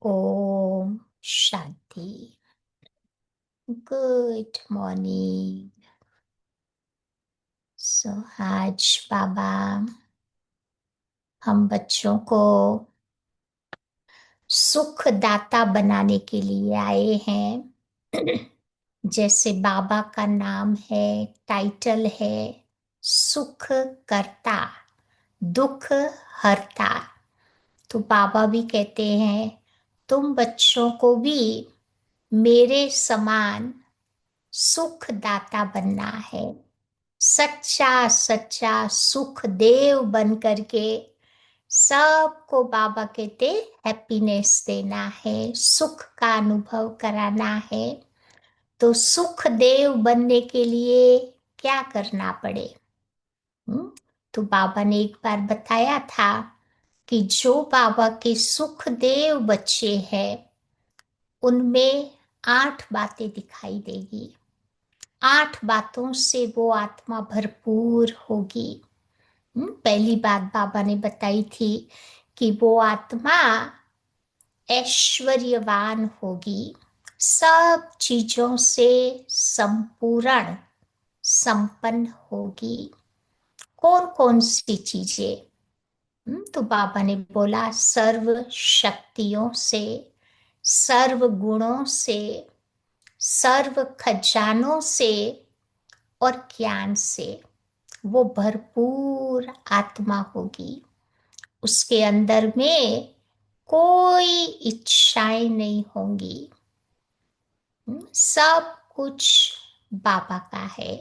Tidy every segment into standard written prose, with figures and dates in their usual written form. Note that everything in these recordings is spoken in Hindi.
ओम शांति। Good morning. सो आज बाबा हम बच्चों को सुखदाता बनाने के लिए आए हैं। जैसे बाबा का नाम है, टाइटल है सुख करता, दुख हरता। तो बाबा भी कहते हैं तुम बच्चों को भी मेरे समान सुखदाता बनना है। सच्चा सच्चा सुख देव बन करके सबको बाबा कहते हैप्पीनेस देना है, सुख का अनुभव कराना है। तो सुख देव बनने के लिए क्या करना पड़े? हम्म? तो बाबा ने एक बार बताया था कि जो बाबा के सुख देव बच्चे हैं उनमें 8 बातें दिखाई देगी। 8 बातों से वो आत्मा भरपूर होगी। पहली बात बाबा ने बताई थी कि वो आत्मा ऐश्वर्यवान होगी, सब चीजों से संपूर्ण संपन्न होगी। कौन कौन सी चीजें? तो बाबा ने बोला सर्व शक्तियों से, सर्व गुणों से, सर्व खजानों से और ज्ञान से वो भरपूर आत्मा होगी। उसके अंदर में कोई इच्छाएं नहीं होंगी। सब कुछ बाबा का है।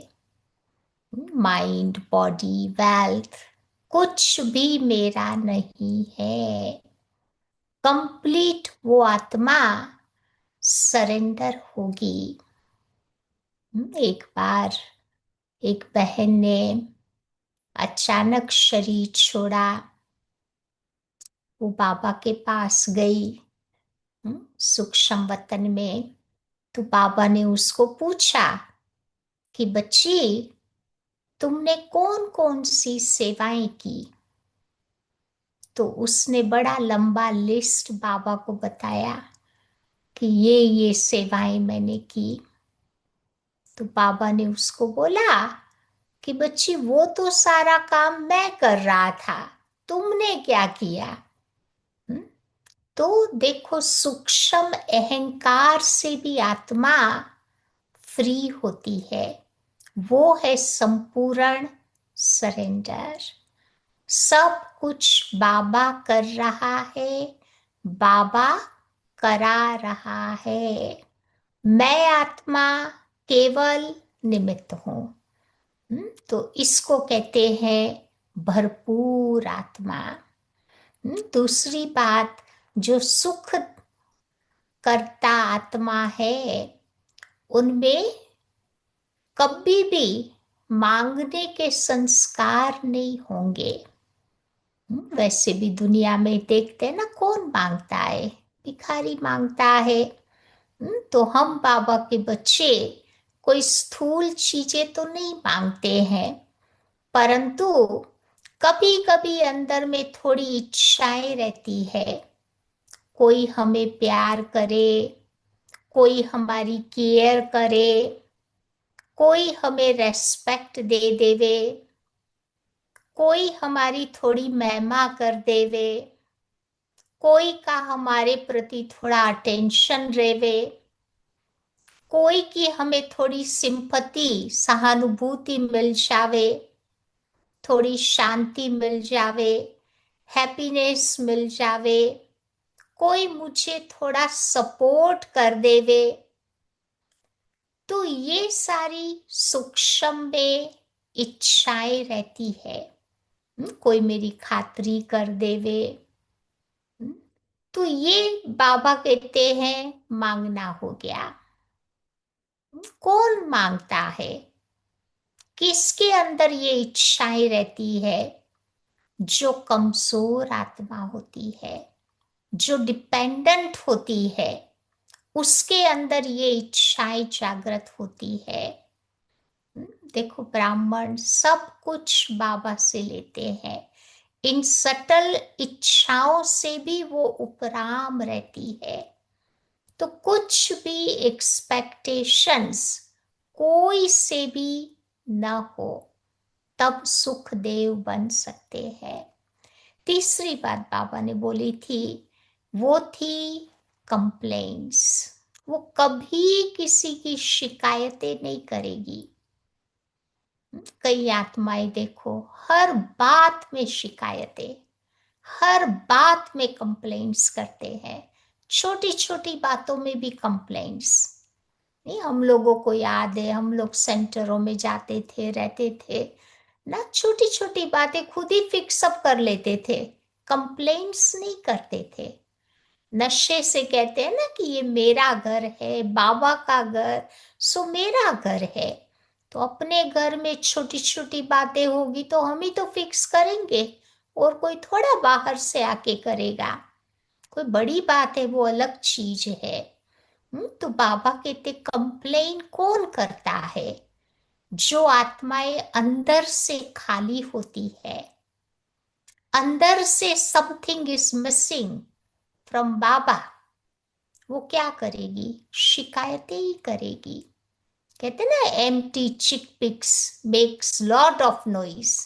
माइंड, बॉडी, वेल्थ कुछ भी मेरा नहीं है। कंप्लीट वो आत्मा सरेंडर होगी। एक बार एक बहन ने अचानक शरीर छोड़ा। वो बाबा के पास गई सूक्ष्म वतन में। तो बाबा ने उसको पूछा कि बच्ची तुमने कौन कौन सी सेवाएं की? तो उसने बड़ा लंबा लिस्ट बाबा को बताया कि ये सेवाएं मैंने की। तो बाबा ने उसको बोला कि बच्ची वो तो सारा काम मैं कर रहा था, तुमने क्या किया? हम्म? तो देखो सूक्ष्म अहंकार से भी आत्मा फ्री होती है। वो है संपूर्ण सरेंडर। सब कुछ बाबा कर रहा है, बाबा करा रहा है। मैं आत्मा केवल निमित्त हूं। तो इसको कहते हैं भरपूर आत्मा। दूसरी बात, जो सुख करता आत्मा है उनमें कभी भी मांगने के संस्कार नहीं होंगे। वैसे भी दुनिया में देखते हैं ना, कौन मांगता है? भिखारी मांगता है। तो हम बाबा के बच्चे कोई स्थूल चीजें तो नहीं मांगते हैं, परंतु कभी कभी अंदर में थोड़ी इच्छाएं रहती है। कोई हमें प्यार करे, कोई हमारी केयर करे, कोई हमें रेस्पेक्ट दे देवे, कोई हमारी थोड़ी महिमा कर देवे, कोई का हमारे प्रति थोड़ा अटेंशन रेवे, कोई की हमें थोड़ी सिंपैथी सहानुभूति मिल जावे, थोड़ी शांति मिल जावे, हैप्पीनेस मिल जावे, कोई मुझे थोड़ा सपोर्ट कर देवे। तो ये सारी सूक्ष्म में इच्छाएं रहती है। कोई मेरी खातिरी कर देवे। हम्म, तो ये बाबा कहते हैं मांगना हो गया। कौन मांगता है? किसके अंदर ये इच्छाएं रहती है? जो कमजोर आत्मा होती है, जो डिपेंडेंट होती है, उसके अंदर ये इच्छाएं जागृत होती है। देखो ब्राह्मण सब कुछ बाबा से लेते हैं, इन सटल इच्छाओं से भी वो उपराम रहती है। तो कुछ भी एक्सपेक्टेशंस कोई से भी न हो, तब सुखदेव बन सकते हैं। तीसरी बात बाबा ने बोली थी, वो थी कंप्लेंट्स। वो कभी किसी की शिकायतें नहीं करेगी। कई आत्माएं देखो, हर बात में शिकायतें, हर बात में कंप्लेंट्स करते हैं, छोटी छोटी बातों में भी कंप्लेंट्स। नहीं, हम लोगों को याद है, हम लोग सेंटरों में जाते थे, रहते थे ना, छोटी छोटी बातें खुद ही फिक्स अप कर लेते थे, कंप्लेंट्स नहीं करते थे। नशे से कहते हैं ना कि ये मेरा घर है, बाबा का घर, सो मेरा घर है। तो अपने घर में छोटी छोटी बातें होगी तो हम ही तो फिक्स करेंगे, और कोई थोड़ा बाहर से आके करेगा। कोई बड़ी बात है वो अलग चीज है। तो बाबा कहते कंप्लेन कौन करता है? जो आत्माएं अंदर से खाली होती है, अंदर से समथिंग इज मिसिंग फ्रॉम बाबा, वो क्या करेगी? शिकायतें ही करेगी। कहते ना, empty chickpeas makes lot of noise.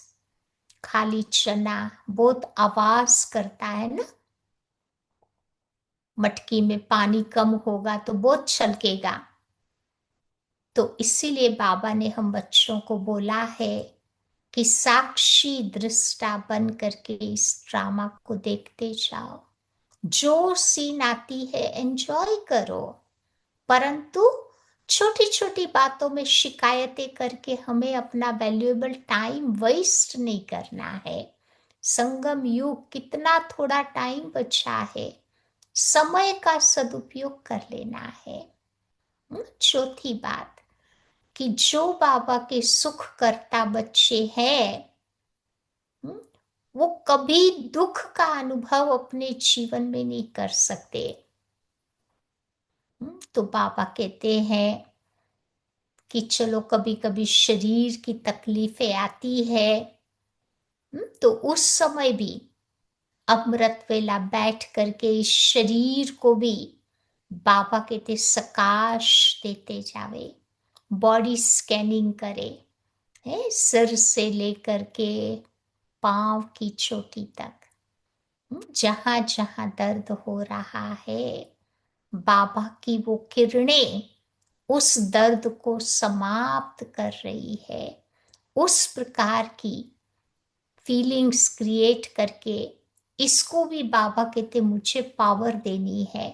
खाली चना बहुत आवाज करता है ना। मटकी में पानी कम होगा तो बहुत छलकेगा। तो इसीलिए बाबा ने हम बच्चों को बोला है कि साक्षी दृष्टा बन करके इस ड्रामा को देखते जाओ। जो सीन आती है एंजॉय करो, परंतु छोटी छोटी बातों में शिकायतें करके हमें अपना वैल्यूएबल टाइम वेस्ट नहीं करना है। संगम युग कितना थोड़ा टाइम बचा है, समय का सदुपयोग कर लेना है। चौथी बात कि जो बाबा के सुख करता बच्चे हैं, वो कभी दुख का अनुभव अपने जीवन में नहीं कर सकते। तो बाबा कहते हैं कि चलो कभी कभी शरीर की तकलीफें आती है, तो उस समय भी अमृत वेला बैठ करके इस शरीर को भी बाबा कहते सकाश देते जावे। बॉडी स्कैनिंग करे, है सिर से लेकर के पांव की चोटी तक, जहां जहां दर्द हो रहा है, बाबा की वो किरणें उस दर्द को समाप्त कर रही है। उस प्रकार की फीलिंग्स क्रिएट करके इसको भी बाबा कहते मुझे पावर देनी है,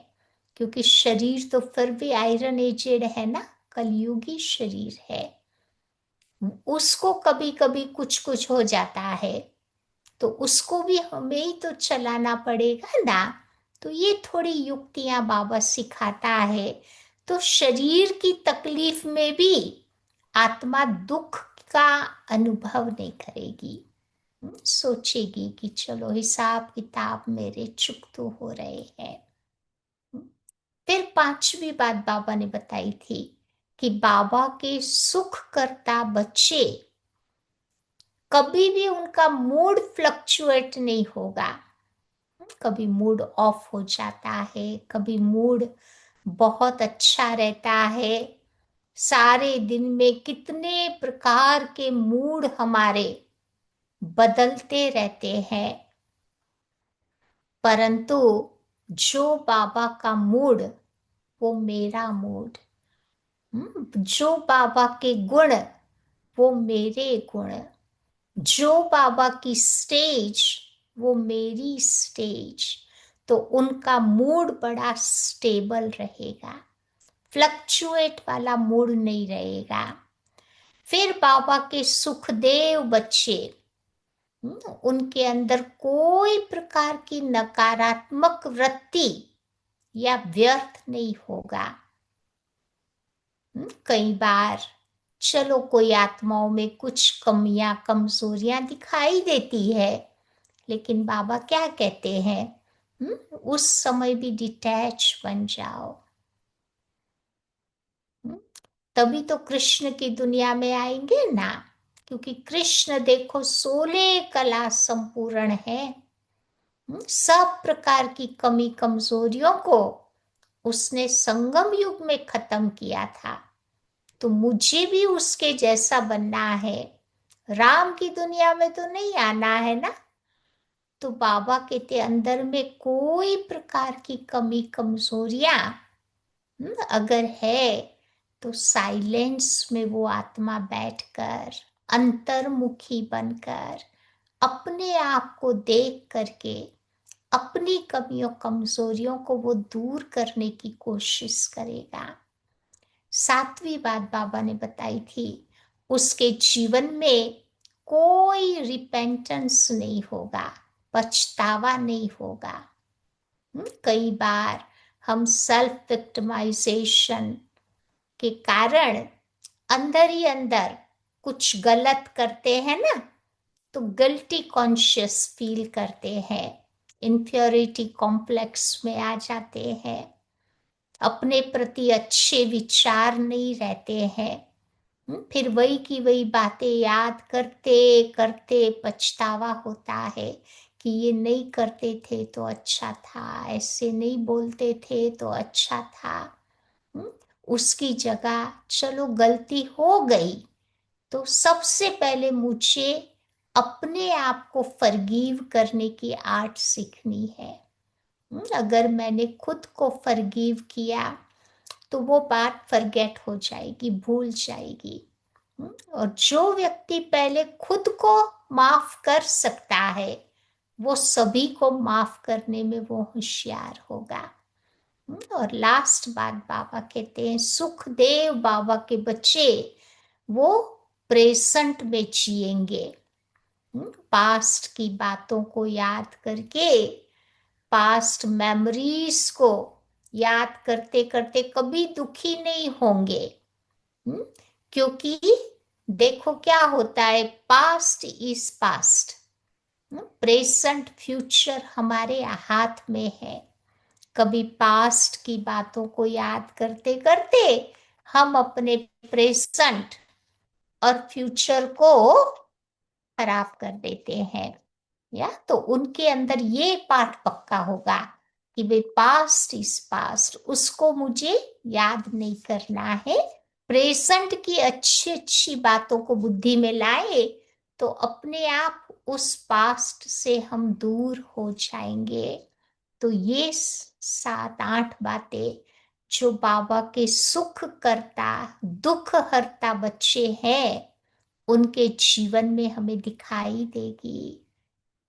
क्योंकि शरीर तो फिर भी आयरन एजेड है ना, कलयुगी शरीर है। उसको कभी कभी कुछ कुछ हो जाता है, तो उसको भी हमें ही तो चलाना पड़ेगा ना। तो ये थोड़ी युक्तियां बाबा सिखाता है। तो शरीर की तकलीफ में भी आत्मा दुख का अनुभव नहीं करेगी। सोचेगी कि चलो हिसाब किताब मेरे चुक तो हो रहे हैं। फिर पांचवी बात बाबा ने बताई थी कि बाबा के सुख करता बच्चे, कभी भी उनका मूड फ्लक्चुएट नहीं होगा। कभी मूड ऑफ हो जाता है, कभी मूड बहुत अच्छा रहता है। सारे दिन में कितने प्रकार के मूड हमारे बदलते रहते हैं, परंतु जो बाबा का मूड, वो मेरा मूड। जो बाबा के गुण, वो मेरे गुण। जो बाबा की स्टेज, वो मेरी स्टेज। तो उनका मूड बड़ा स्टेबल रहेगा, फ्लक्चुएट वाला मूड नहीं रहेगा। फिर बाबा के सुखदेव बच्चे, उनके अंदर कोई प्रकार की नकारात्मक वृत्ति या व्यर्थ नहीं होगा। कई बार चलो कोई आत्माओं में कुछ कमियां कमजोरियां दिखाई देती है, लेकिन बाबा क्या कहते हैं, उस समय भी डिटैच बन जाओ। तभी तो कृष्ण की दुनिया में आएंगे ना, क्योंकि कृष्ण देखो 16 कला संपूर्ण है। सब प्रकार की कमी कमजोरियों को उसने संगम युग में खत्म किया था। तो मुझे भी उसके जैसा बनना है, राम की दुनिया में तो नहीं आना है ना। तो बाबा कहते अंदर में कोई प्रकार की कमी कमजोरियां अगर है तो साइलेंस में वो आत्मा बैठकर अंतर्मुखी बनकर अपने आप को देख करके अपनी कमियों कमजोरियों को वो दूर करने की कोशिश करेगा। सातवीं बात बाबा ने बताई थी, उसके जीवन में कोई रिपेंटेंस नहीं होगा, पछतावा नहीं होगा। कई बार हम सेल्फ विक्टिमाइजेशन के कारण अंदर ही अंदर कुछ गलत करते हैं ना, तो गिल्टी कॉन्शियस फील करते हैं, इंफ्योरिटी कॉम्प्लेक्स में आ जाते हैं, अपने प्रति अच्छे विचार नहीं रहते हैं। फिर वही की वही बातें याद करते करते पछतावा होता है कि ये नहीं करते थे तो अच्छा था, ऐसे नहीं बोलते थे तो अच्छा था। उसकी जगह चलो गलती हो गई, तो सबसे पहले मुझे अपने आप को फॉरगिव करने की आर्ट सीखनी है। अगर मैंने खुद को फॉरगिव किया तो वो बात फॉरगेट हो जाएगी, भूल जाएगी। और जो व्यक्ति पहले खुद को माफ कर सकता है वो सभी को माफ करने में वो होशियार होगा। और लास्ट बात बाबा कहते हैं, सुखदेव बाबा के बच्चे वो प्रेजेंट में जिएंगे। पास्ट की बातों को याद करके, पास्ट मेमोरीज को याद करते करते कभी दुखी नहीं होंगे। क्योंकि देखो क्या होता है, past is past, present future हमारे हाथ में है। कभी पास्ट की बातों को याद करते करते हम अपने प्रेजेंट और फ्यूचर को खराब कर देते हैं। या तो उनके अंदर ये पाठ पक्का होगा कि भाई पास्ट इज पास्ट, उसको मुझे याद नहीं करना है। प्रेजेंट की अच्छी अच्छी बातों को बुद्धि में लाए तो अपने आप उस पास्ट से हम दूर हो जाएंगे। तो ये 7-8 बातें जो बाबा के सुख करता दुख हरता बच्चे हैं उनके जीवन में हमें दिखाई देगी।